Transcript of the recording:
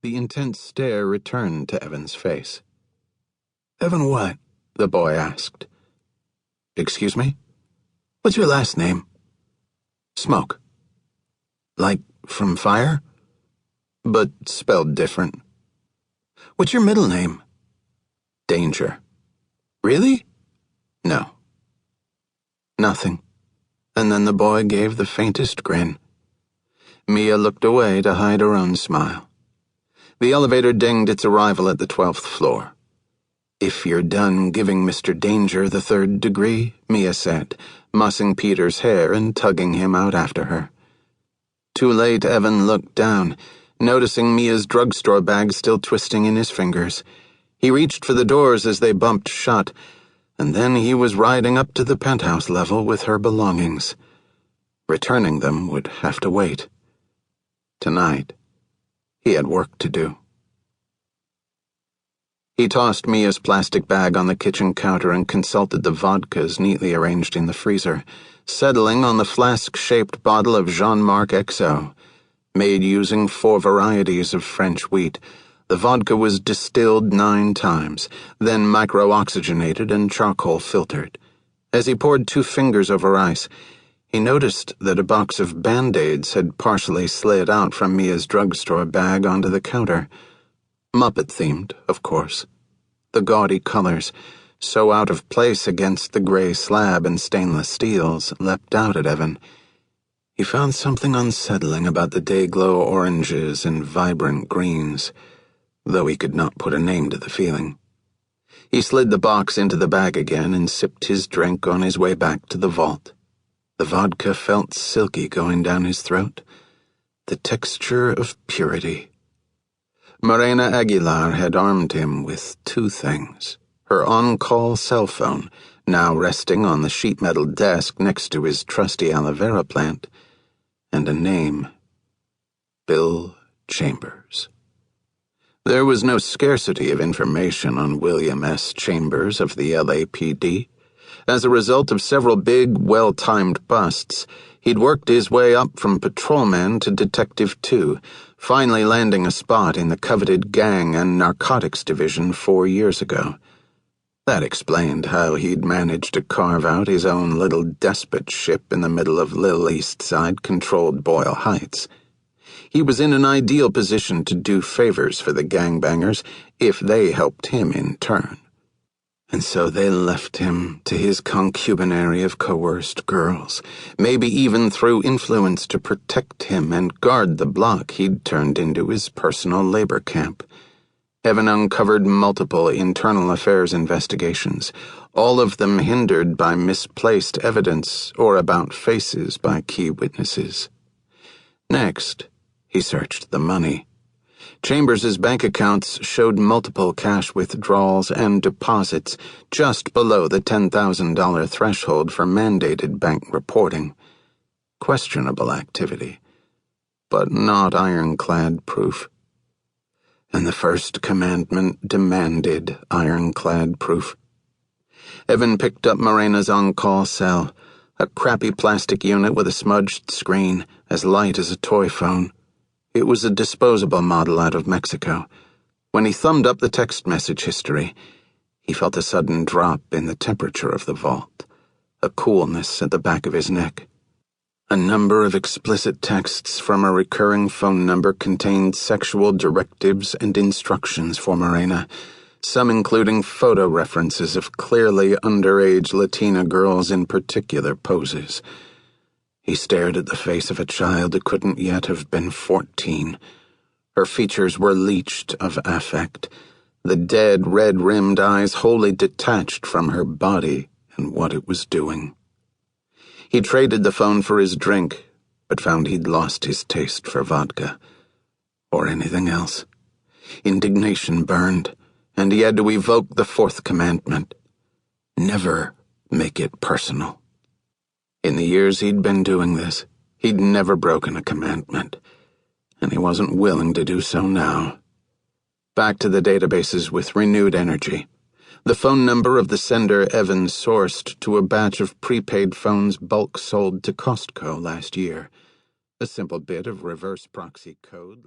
The intense stare returned to Evan's face. "Evan what?" the boy asked. "Excuse me? What's your last name?" "Smoak." "Like from fire?" "But spelled different." "What's your middle name?" "Danger." "Really?" "No." Nothing. And then the boy gave the faintest grin. Mia looked away to hide her own smile. The elevator dinged its arrival at the 12th floor. "If you're done giving Mr. Danger the 3rd degree," Mia said, mussing Peter's hair and tugging him out after her. Too late, Evan looked down, noticing Mia's drugstore bag still twisting in his fingers. He reached for the doors as they bumped shut, and then he was riding up to the penthouse level with her belongings. Returning them would have to wait. Tonight, he had work to do. He tossed Mia's plastic bag on the kitchen counter and consulted the vodkas neatly arranged in the freezer, settling on the flask-shaped bottle of Jean-Marc XO. Made using 4 varieties of French wheat, the vodka was distilled 9 times, then micro-oxygenated and charcoal filtered. As he poured 2 fingers over ice, he noticed that a box of Band-Aids had partially slid out from Mia's drugstore bag onto the counter. Muppet-themed, of course. The gaudy colors, so out of place against the gray slab and stainless steels, leapt out at Evan. He found something unsettling about the day-glow oranges and vibrant greens, though he could not put a name to the feeling. He slid the box into the bag again and sipped his drink on his way back to the vault. The vodka felt silky going down his throat. The texture of purity. Morena Aguilar had armed him with 2 things. Her on-call cell phone, now resting on the sheet metal desk next to his trusty aloe vera plant, and a name. Bill Chambers. There was no scarcity of information on William S. Chambers of the LAPD. As a result of several big, well-timed busts, he'd worked his way up from patrolman to detective 2, finally landing a spot in the coveted gang and narcotics division 4 years ago. That explained how he'd managed to carve out his own little despot ship in the middle of Little East Side-controlled Boyle Heights. He was in an ideal position to do favors for the gangbangers if they helped him in turn. And so they left him to his concubinary of coerced girls, maybe even through influence to protect him and guard the block he'd turned into his personal labor camp. Evan uncovered multiple internal affairs investigations, all of them hindered by misplaced evidence or about faces by key witnesses. Next, he searched the money. Chambers's bank accounts showed multiple cash withdrawals and deposits just below the $10,000 threshold for mandated bank reporting. Questionable activity, but not ironclad proof. And the first commandment demanded ironclad proof. Evan picked up Morena's on-call cell, a crappy plastic unit with a smudged screen, as light as a toy phone. It was a disposable model out of Mexico. When he thumbed up the text message history, he felt a sudden drop in the temperature of the vault, a coolness at the back of his neck. A number of explicit texts from a recurring phone number contained sexual directives and instructions for Morena, some including photo references of clearly underage Latina girls in particular poses. He stared at the face of a child who couldn't yet have been 14. Her features were leached of affect, the dead, red-rimmed eyes wholly detached from her body and what it was doing. He traded the phone for his drink, but found he'd lost his taste for vodka. Or anything else. Indignation burned, and he had to evoke the 4th commandment. Never make it personal. In the years he'd been doing this, he'd never broken a commandment, and he wasn't willing to do so now. Back to the databases with renewed energy. The phone number of the sender Evan sourced to a batch of prepaid phones bulk sold to Costco last year. A simple bit of reverse proxy code.